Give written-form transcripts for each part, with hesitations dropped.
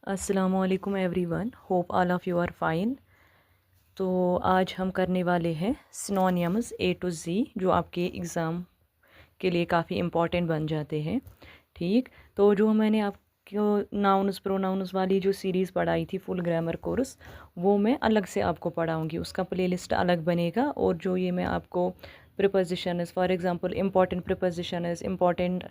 अस्सलामुअलैकुम everyone, hope all of you are fine. तो आज हम करने वाले हैं सिनोनिम्स A to Z, जो आपके एग्ज़ाम के लिए काफ़ी इम्पॉर्टेंट बन जाते हैं। ठीक, तो जो मैंने आपको नाउन्स प्रोनाउन्स वाली जो सीरीज़ पढ़ाई थी फुल ग्रामर कोर्स, वो मैं अलग से आपको पढ़ाऊँगी, उसका प्लेलिस्ट अलग बनेगा। और जो ये मैं आपको prepositions, for example important prepositions, important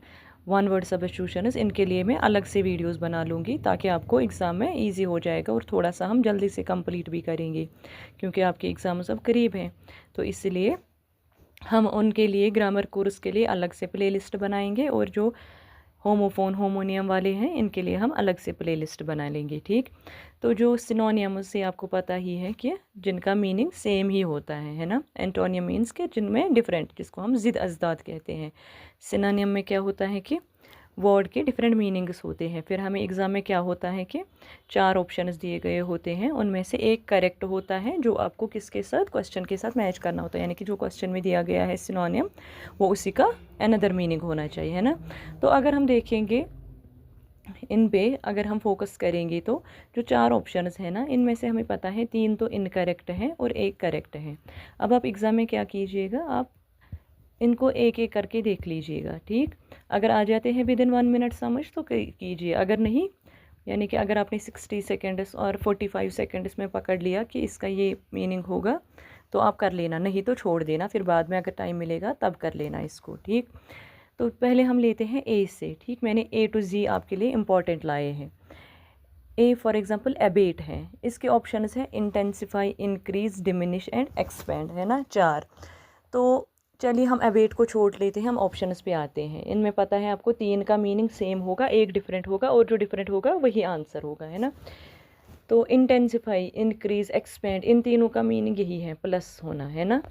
one word substitutions, इनके लिए मैं अलग से वीडियोस बना लूँगी ताकि आपको एग्ज़ाम में इजी हो जाएगा और थोड़ा सा हम जल्दी से कंप्लीट भी करेंगे, क्योंकि आपके एग्ज़ाम सब करीब हैं। तो इसलिए हम उनके लिए ग्रामर कोर्स के लिए अलग से प्लेलिस्ट बनाएंगे, और जो होमोफोन होमोनियम वाले हैं इनके लिए हम अलग से प्लेलिस्ट बना लेंगे। ठीक, तो जो सिनोनियम्स से आपको पता ही है कि जिनका मीनिंग सेम ही होता है ना। एंटोनियम मीन्स के जिनमें डिफरेंट, जिसको हम ज़िद अज़दाद कहते हैं। सिनोनियम में क्या होता है कि वर्ड के डिफरेंट मीनिंग्स होते हैं। फिर हमें एग्ज़ाम में क्या होता है कि 4 ऑप्शंस दिए गए होते हैं, उनमें से एक करेक्ट होता है जो आपको किसके साथ, क्वेश्चन के साथ मैच करना होता है। यानी कि जो क्वेश्चन में दिया गया है सिनोनियम, वो उसी का अनदर मीनिंग होना चाहिए, है ना। तो अगर हम देखेंगे इन पे, अगर हम फोकस करेंगे तो जो 4 ऑप्शंस हैं ना, इनमें से हमें पता है 3 तो इनकरेक्ट हैं और एक करेक्ट है। अब आप एग्ज़ाम में क्या कीजिएगा, आप इनको एक एक करके देख लीजिएगा। ठीक, अगर आ जाते हैं विद इन 1 मिनट समझ तो कीजिए, अगर नहीं, यानी कि अगर आपने 60 सेकेंड्स और 45 सेकेंड्स में पकड़ लिया कि इसका ये मीनिंग होगा तो आप कर लेना, नहीं तो छोड़ देना, फिर बाद में अगर टाइम मिलेगा तब कर लेना इसको। ठीक, तो पहले हम लेते हैं ए से। ठीक, मैंने A to Z आपके लिए इम्पॉर्टेंट लाए हैं। ए फॉर एग्जांपल एबेट है, इसके ऑप्शंस है intensify, increase, diminish and expand, है ना, 4। तो चलिए हम एबेट को छोड़ लेते हैं, हम ऑप्शंस पे आते हैं। इनमें पता है आपको 3 का मीनिंग सेम होगा, एक डिफरेंट होगा, और जो डिफरेंट होगा वही आंसर होगा, है ना। तो इंटेंसिफाई, इंक्रीज, एक्सपेंड, इन तीनों का मीनिंग यही है, प्लस होना, है ना,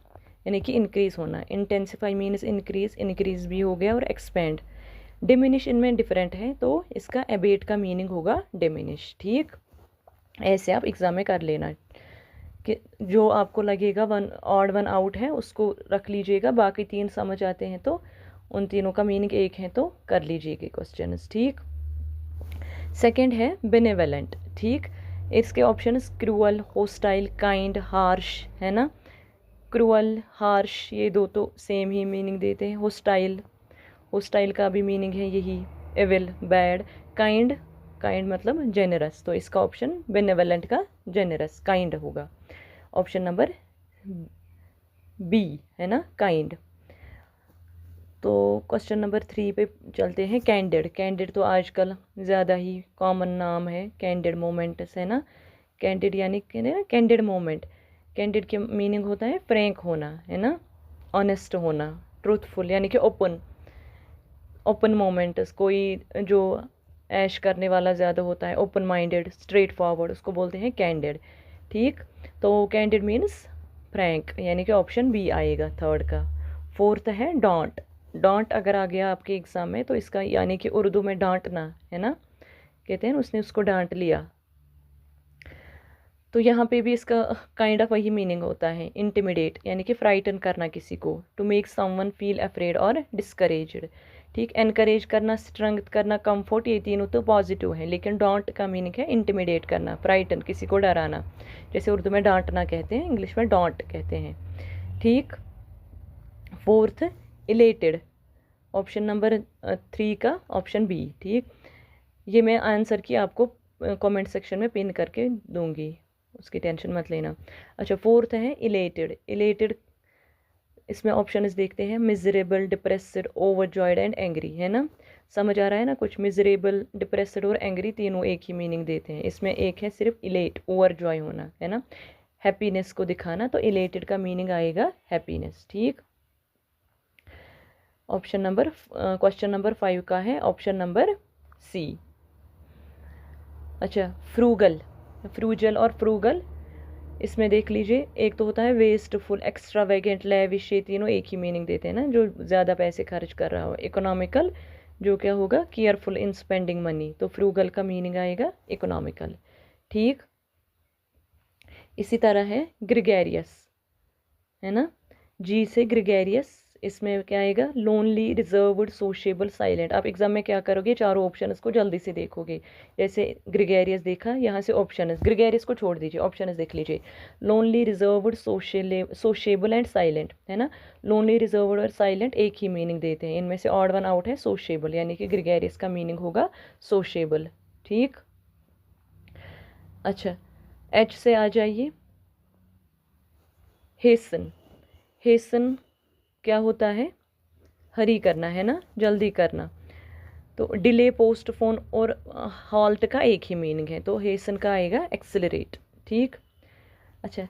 यानी कि इंक्रीज होना। इंटेंसिफाई मीन्स इंक्रीज, इंक्रीज भी हो गया, और एक्सपेंड। डिमिनिश इनमें डिफरेंट है, तो इसका एबेट का मीनिंग होगा डिमिनिश। ठीक, ऐसे आप एग्ज़ाम में कर लेना कि जो आपको लगेगा वन ऑड वन आउट है उसको रख लीजिएगा, बाकी 3 समझ आते हैं तो उन तीनों का मीनिंग एक है तो कर लीजिएगा क्वेश्चन। ठीक, सेकंड है बेनेवलेंट। ठीक, इसके option cruel, hostile, kind, harsh, है ना। क्रूअल, हार्श, ये दो तो सेम ही मीनिंग देते हैं। होस्टाइल, होस्टाइल का भी मीनिंग है यही, एविल, बैड। काइंड, काइंड मतलब जेनरस, तो इसका ऑप्शन बेनेवलेंट का जेनरस, काइंड होगा। ऑप्शन नंबर बी, है ना, काइंड। तो क्वेश्चन नंबर 3 पे चलते हैं। कैंडिड, कैंडिड तो आजकल ज़्यादा ही कॉमन नाम है, कैंडिड मोमेंट्स, है ना। कैंडिड यानी कि ना कैंडिड मोमेंट, कैंडिड के मीनिंग होता है फ्रैंक होना, है ना, ऑनेस्ट होना, ट्रूथफुल, यानी कि ओपन, ओपन मोमेंट्स। कोई जो ऐश करने वाला ज़्यादा होता है, ओपन माइंडेड, स्ट्रेट फॉरवर्ड, उसको बोलते हैं कैंडिड। ठीक, तो कैंडिड मीन्स फ्रैंक, यानी कि ऑप्शन बी आएगा थर्ड का। फोर्थ है डॉन्ट। डॉन्ट अगर आ गया आपके एग्ज़ाम में तो इसका यानी कि उर्दू में डांटना, है ना, कहते हैं उसने उसको डांट लिया, तो यहाँ पे भी इसका काइंड ऑफ वही मीनिंग होता है, इंटिमिडेट, यानी कि फ्राइटन करना किसी को, to make someone feel afraid और डिस्करेज्ड। ठीक, एनकरेज करना, स्ट्रेंथ करना, कंफर्ट, ये तीनों तो पॉजिटिव है, लेकिन डॉन्ट का मीनिंग है इंटिमिडेट करना, फ्राइटन, किसी को डराना। जैसे उर्दू में डांटना कहते हैं, इंग्लिश में डॉन्ट कहते हैं। ठीक, फोर्थ इलेटेड, ऑप्शन नंबर 3 का ऑप्शन बी। ठीक, ये मैं आंसर की आपको कमेंट सेक्शन में पिन करके दूंगी, उसकी टेंशन मत लेना। अच्छा, फोर्थ है इलेटेड। इलेटेड, इसमें ऑप्शंस देखते हैं, miserable, depressed, overjoyed and angry, है ना। समझ आ रहा है ना कुछ, मिजरेबल, डिप्रेस्ड और एंग्री तीनों एक ही मीनिंग देते हैं, इसमें एक है सिर्फ इलेट, ओवरजॉय होना, है ना, हैप्पीनेस को दिखाना, तो इलेटेड का मीनिंग आएगा हैप्पीनेस। ठीक, ऑप्शन नंबर क्वेश्चन नंबर 5 का है ऑप्शन नंबर सी। अच्छा, फ्रूगल, फ्रूजल और फ्रूगल, इसमें देख लीजिए, एक तो होता है वेस्टफुल, एक्स्ट्रावेगेंट, लेविश, ये तीनों एक ही मीनिंग देते हैं ना, जो ज़्यादा पैसे खर्च कर रहा हो। इकोनॉमिकल, जो क्या होगा, केयरफुल इन स्पेंडिंग मनी, तो फ्रूगल का मीनिंग आएगा इकोनॉमिकल। ठीक, इसी तरह है ग्रिगेरियस, है ना, जी से ग्रिगेरियस, इसमें क्या आएगा, लोनली, रिजर्व्ड, सोशेबल, साइलेंट। आप एग्जाम में क्या करोगे, चारों ऑप्शन को जल्दी से देखोगे। जैसे ग्रेगेरियस देखा, यहाँ से ऑप्शन, ग्रेगेरियस को छोड़ दीजिए, ऑप्शन देख लीजिए। Lonely, reserved, sociable and silent, है ना। लोनली, रिजर्व्ड और साइलेंट एक ही मीनिंग देते हैं। इनमें से ऑड वन आउट है सोशेबल, यानी कि ग्रेगेरियस का मीनिंग होगा सोशेबल। ठीक। अच्छा, एच से आ जाइए। हेसन। हेसन क्या होता है, हरी करना, है ना, जल्दी करना। तो डिले, पोस्टपोन और हॉल्ट का एक ही मीनिंग है, तो हेसन का आएगा एक्सेलरेट। ठीक। अच्छा,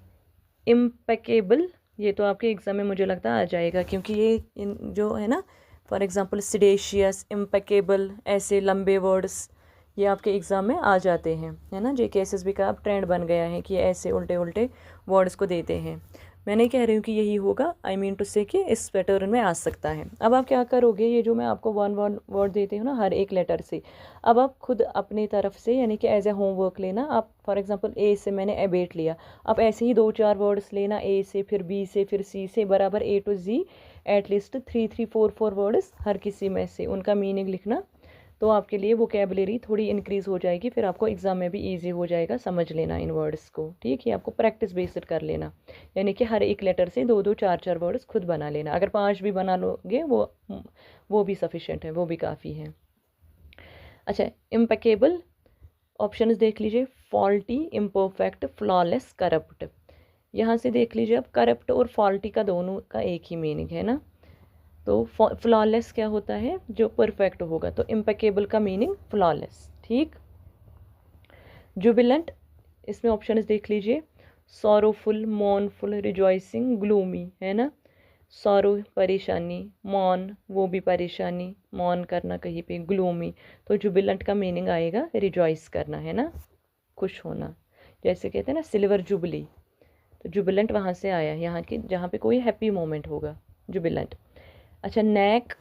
इम्पेकेबल, ये तो आपके एग्जाम में मुझे लगता है आ जाएगा, क्योंकि ये जो है ना, फॉर एग्जांपल सिडेशियस, इम्पेकेबल, ऐसे लंबे वर्ड्स ये आपके एग्ज़ाम में आ जाते हैं, है ना। JKSSB का अब ट्रेंड बन गया है कि ऐसे उल्टे उल्टे वर्ड्स को देते हैं। मैं नहीं कह रही हूँ कि यही होगा, आई मीन टू से कि इस पैटर्न में आ सकता है। अब आप क्या करोगे, ये जो मैं आपको वन वन वर्ड देती हूँ ना हर एक लेटर से, अब आप खुद अपनी तरफ से यानी कि एज ए होमवर्क लेना। आप फॉर एग्जांपल ए से मैंने एबेट लिया, आप ऐसे ही 2-4 वर्ड्स लेना, ए से, फिर बी से, फिर सी से, बराबर A to Z at least 3-3-4-4 words हर किसी में से उनका मीनिंग लिखना। तो आपके लिए वोकेबलरी थोड़ी इंक्रीज़ हो जाएगी, फिर आपको एग्ज़ाम में भी इजी हो जाएगा समझ लेना इन वर्ड्स को। ठीक है, आपको प्रैक्टिस बेस्ड कर लेना, यानी कि हर एक लेटर से 2-2 4-4 वर्ड्स खुद बना लेना। अगर 5 भी बना लोगे वो भी सफिशेंट है, वो भी काफ़ी है। अच्छा, इम्पेकेबल, ऑप्शंस देख लीजिए। Faulty, imperfect, flawless, corrupt. यहाँ से देख लीजिए, अब करप्ट और फॉल्टी का दोनों का एक ही मीनिंग है ना। तो फ्लॉलेस क्या होता है, जो परफेक्ट होगा, तो इम्पेकेबल का मीनिंग फ्लॉलेस। ठीक। जुबिलेंट, इसमें ऑप्शंस देख लीजिए। सॉरोफुल, मॉर्नफुल, रिजॉइसिंग, ग्लूमी, है ना। सॉरो परेशानी, मॉर्न वो भी परेशानी, मॉर्न करना कहीं पे, ग्लूमी। तो जुबिलेंट का मीनिंग आएगा रिजॉइस करना, है ना, खुश होना। जैसे कहते हैं ना सिल्वर जुबली, तो जुबिलेंट वहाँ से आया, यहाँ की जहाँ पे कोई हैप्पी मोमेंट होगा, जुबिलेंट। अच्छा, नेक,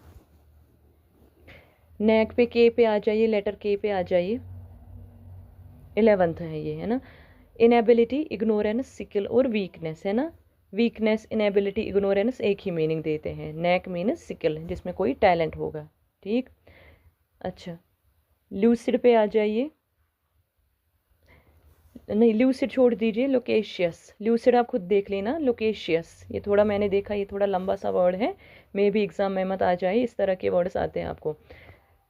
नेक पे के पे आ जाइए, लेटर के पे आ जाइए, 11th है ये, है ना। इनएबिलिटी, इग्नोरेंस, सिकल और वीकनेस, है ना। वीकनेस, इनएबिलिटी, इग्नोरेंस एक ही मीनिंग देते हैं। नेक मीनस सिकल, जिसमें कोई टैलेंट होगा। ठीक। अच्छा, ल्यूसिड पे आ जाइए, नहीं ल्यूसिड छोड़ दीजिए, लोकेशियस। ल्यूसिड आप खुद देख लेना, लोकेशियस ये थोड़ा मैंने देखा, ये थोड़ा लंबा सा वर्ड है, मे भी एग्जाम में मत आ जाए, इस तरह के वर्ड्स आते हैं आपको।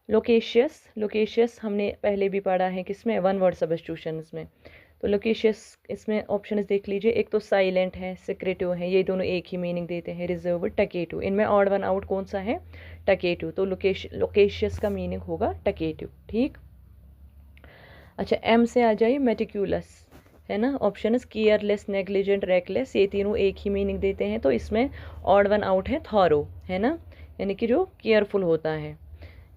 लोकेशियस, लोकेशियस हमने पहले भी पढ़ा है किसमें, वन वर्ड सब्स्टिट्यूशंस में। तो लोकेशियस, इसमें ऑप्शंस देख लीजिए। एक तो साइलेंट है, सिक्रेटिव है, ये दोनों एक ही मीनिंग देते हैं। रिजर्व, टकेटिव, इनमें ऑड वन आउट कौन सा है, टकेटिव। तो लोकेशियस का मीनिंग होगा टकेटिव। ठीक। अच्छा, एम से आ जाइए, मेटिक्यूलस, है ना। ऑप्शन केयरलेस, नेग्लिजेंट, रेकलेस, ये तीनों एक ही मीनिंग देते हैं। तो इसमें ऑड वन आउट है थॉरो, है ना, यानी कि जो केयरफुल होता है।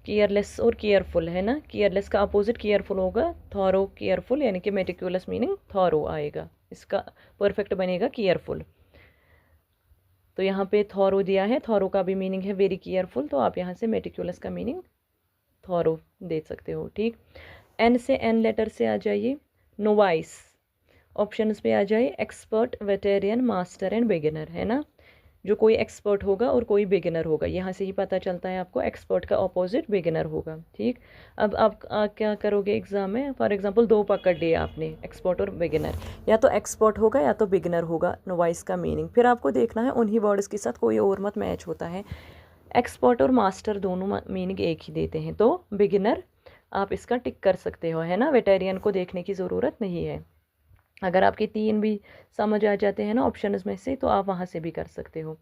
केयरलेस और केयरफुल, है ना, केयरलेस का अपोजिट केयरफुल होगा, थॉरो केयरफुल, यानी कि मेटिक्यूलस मीनिंग थॉरो आएगा, इसका परफेक्ट बनेगा केयरफुल। तो यहाँ पे थॉरो दिया है, थॉरो का भी मीनिंग है वेरी केयरफुल, तो आप यहाँ से मेटिक्यूलस का मीनिंग थॉरो दे सकते हो। ठीक। एन से, एन लेटर से आ जाइए, नोवाइस। ऑप्शंस पे आ जाइए, expert, veteran, master and beginner, है ना। जो कोई एक्सपर्ट होगा और कोई बिगिनर होगा, यहाँ से ही पता चलता है आपको, एक्सपर्ट का ऑपोजिट बिगिनर होगा। ठीक। अब आप क्या करोगे एग्जाम में, फॉर एग्जांपल 2 पकड़ लिए आपने, एक्सपर्ट और बिगिनर, या तो एक्सपर्ट होगा या तो बिगिनर होगा नोवाइस का मीनिंग। फिर आपको देखना है उन्हीं वर्ड्स के साथ कोई और मत मैच होता है। एक्सपर्ट और मास्टर दोनों मीनिंग एक ही देते हैं, तो बिगिनर आप इसका टिक कर सकते हो, है ना। वेटेरियन को देखने की ज़रूरत नहीं है। अगर आपके 3 भी समझ आ जाते हैं ना ऑप्शंस में से, तो आप वहाँ से भी कर सकते हो।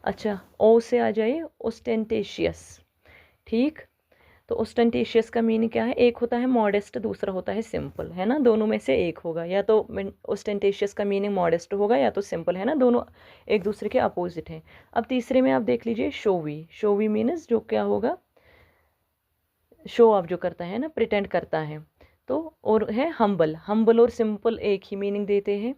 अच्छा, ओ से आ जाइए, ओस्टेंटेशियस। ठीक। तो ओस्टेंटेशियस का मीनिंग क्या है, एक होता है मॉडेस्ट, दूसरा होता है सिंपल, है ना। दोनों में से एक होगा, या तो ओस्टेंटेशियस का मीनिंग मॉडेस्ट होगा या तो सिंपल, है ना, दोनों एक दूसरे के अपोजिट हैं। अब तीसरे में आप देख लीजिए, शोवी। शोवी मीन्स जो क्या होगा, शो ऑफ जो करता है ना, प्रिटेंड करता है। तो और है हम्बल, हम्बल और सिंपल एक ही मीनिंग देते हैं,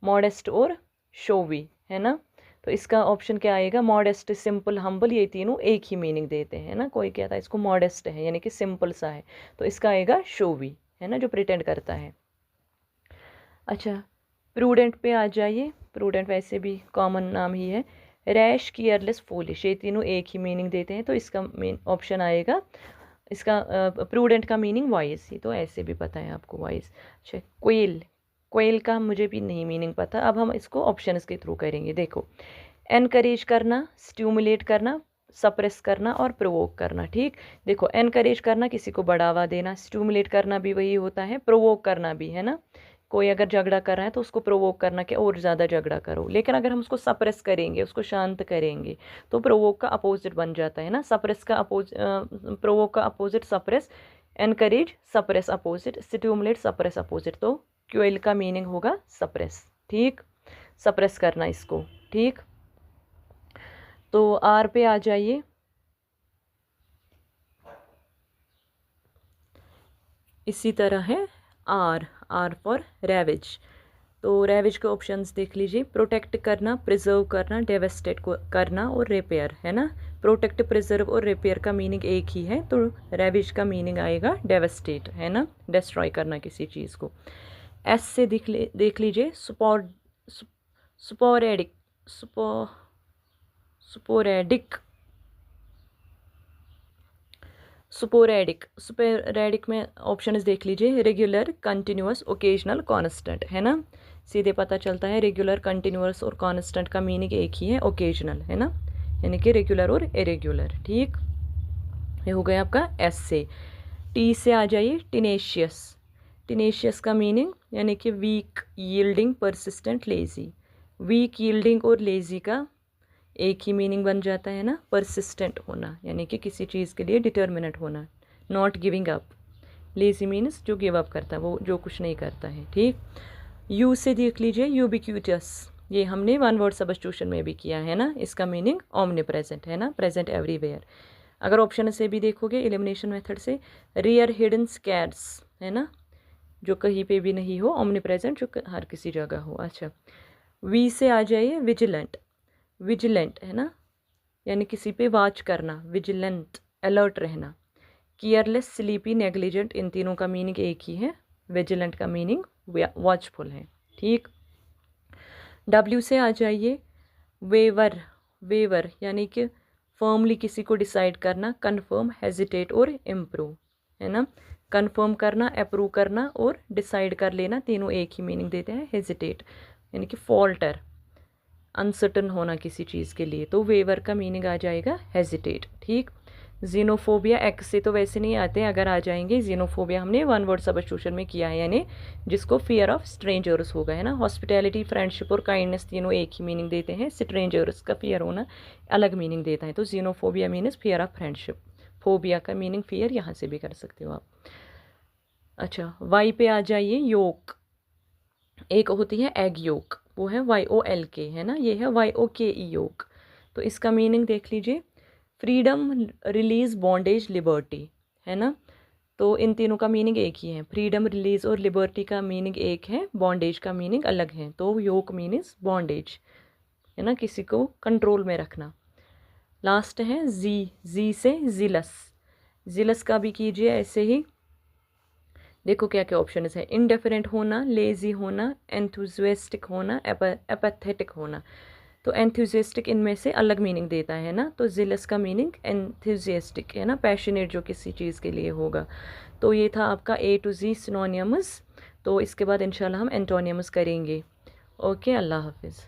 मॉडेस्ट और शोवी, है ना। तो इसका ऑप्शन क्या आएगा, मॉडेस्ट, सिंपल, हम्बल, ये तीनों एक ही मीनिंग देते हैं ना। कोई कहता है इसको मॉडेस्ट है यानी कि सिंपल सा है, तो इसका आएगा शोवी, है ना, जो प्रिटेंड करता है। अच्छा, प्रूडेंट पे आ जाइए, प्रूडेंट वैसे भी कॉमन नाम ही है। रैश, केयरलेस, फूलिश, ये तीनों एक ही मीनिंग देते हैं, तो इसका मेन ऑप्शन आएगा, इसका प्रूडेंट का मीनिंग वाइज ही, तो ऐसे भी पता है आपको वाइज। अच्छा, क्वेल, क्वेल का मुझे भी नहीं मीनिंग पता, अब हम इसको ऑप्शंस के थ्रू करेंगे। देखो, एनकरेज करना, स्टिमुलेट करना, सप्रेस करना और प्रोवोक करना। ठीक, देखो एनकरेज करना किसी को बढ़ावा देना, स्टिमुलेट करना भी वही होता है, प्रोवोक करना भी, है ना। कोई अगर झगड़ा कर रहा है तो उसको प्रोवोक करना कि और ज़्यादा झगड़ा करो, लेकिन अगर हम उसको सप्रेस करेंगे, उसको शांत करेंगे, तो प्रोवोक का अपोजिट बन जाता है ना। सप्रेस का प्रोवोक का opposite suppress, encourage suppress opposite, stimulate suppress opposite, तो क्वेल का मीनिंग होगा सप्रेस। ठीक, सप्रेस करना इसको। ठीक, तो आर पे आ जाइए। इसी तरह है आर, आर फॉर रेविज, तो रेविज के ऑप्शंस देख लीजिए। प्रोटेक्ट करना, प्रिजर्व करना, डेवेस्टेट करना और रिपेयर, है ना। प्रोटेक्ट, प्रिजर्व और रिपेयर का मीनिंग एक ही है, तो रेविज का मीनिंग आएगा डेवेस्टेट, है ना, डिस्ट्रॉय करना किसी चीज़ को। एस से देख लीजिए, सुपोरेडिक, सुपोरेडिक, सुपोरेडिक में ऑप्शन देख लीजिए। रेगुलर, कंटिन्यूअस, ओकेजनल, कॉन्स्टेंट, है ना। सीधे पता चलता है रेगुलर, कंटिन्यूअस और कॉन्स्टेंट का मीनिंग एक ही है, ओकेजनल, है ना, यानी कि रेगुलर और इरेगुलर। ठीक, ये हो गया आपका एस से। टी से आ जाइए, टिनेशियस, टिनेशियस का मीनिंग यानी कि weak, yielding, persistent, lazy. Weak, yielding और लेजी का एक ही मीनिंग बन जाता है ना, परसिस्टेंट होना, यानी कि किसी चीज़ के लिए डिटर्मिनेंट होना, not giving up. Lazy means जो गिव अप करता है, वो जो कुछ नहीं करता है। ठीक, यू से देख लीजिए, यूबिक्यूटस, ये हमने वन वर्ड सब्स्टिट्यूशन में भी किया है ना, इसका मीनिंग ओमनी प्रेजेंट, है ना, प्रेजेंट एवरीवेयर। अगर ऑप्शन से भी देखोगे एलिमिनेशन मेथड से, रेयर, हिडन, स्कैर्स, है ना, जो कहीं पे भी नहीं हो, ओमनी प्रेजेंट जो हर किसी जगह हो। अच्छा, वी से आ जाइए, विजिलेंट, विजिलेंट, है ना, यानी किसी पे वॉच करना, विजिलेंट, अलर्ट रहना। केयरलेस, स्लीपी, नेग्लिजेंट, इन तीनों का मीनिंग एक ही है, विजिलेंट का मीनिंग वॉचफुल है। ठीक, डब्ल्यू से आ जाइए, वेवर, वेवर यानी कि फर्मली किसी को डिसाइड करना, कन्फर्म, हेजिटेट और इम्प्रूव, है ना। कन्फर्म करना, अप्रूव करना और डिसाइड कर लेना, तीनों एक ही मीनिंग देते हैं। हेजिटेट यानी कि फॉल्टर, अनसर्टन होना किसी चीज़ के लिए, तो वेवर का मीनिंग आ जाएगा हेजिटेट। ठीक, जीनोफोबिया, एक्स से तो वैसे नहीं आते, अगर आ जाएंगे जीनोफोबिया हमने वन वर्ड सब्स्टिट्यूशन में किया है, यानी जिसको फियर ऑफ स्ट्रेंजर्स होगा, है ना। हॉस्पिटैलिटी, फ्रेंडशिप और काइंडनेस तीनों एक ही मीनिंग देते हैं, स्ट्रेंजर्स का फियर होना अलग मीनिंग देता है, तो xenophobia means fear of friendship, phobia का मीनिंग फियर, यहाँ से भी कर सकते हो आप। अच्छा, वाई पे आ जाइए, योक, एक होती है एग योक, वो है YOLK, है ना, ये है YOKE योक, तो इसका मीनिंग देख लीजिए, फ्रीडम, रिलीज, बॉन्डेज, लिबर्टी, है ना, तो इन तीनों का मीनिंग एक ही है। फ्रीडम, रिलीज और लिबर्टी का मीनिंग एक है, बॉन्डेज का मीनिंग अलग है, तो योक मीन्स बॉन्डेज, है ना, किसी को कंट्रोल में रखना। लास्ट है जी, जी से जिलस, जिलस का भी कीजिए ऐसे ही। देखो क्या क्या ऑप्शन है, इंडिफरेंट होना, लेजी होना, एंथुजियास्टिक होना, एपैथेटिक होना, तो एंथुजियास्टिक इनमें से अलग मीनिंग देता है ना, तो जिलस का मीनिंग एंथुजियास्टिक, है ना, पैशनेट जो किसी चीज़ के लिए होगा। तो ये था आपका A to Z सिनोनिम्स, तो इसके बाद इंशाल्लाह हम एंटोनिम्स करेंगे। ओके, अल्लाह हाफिज़।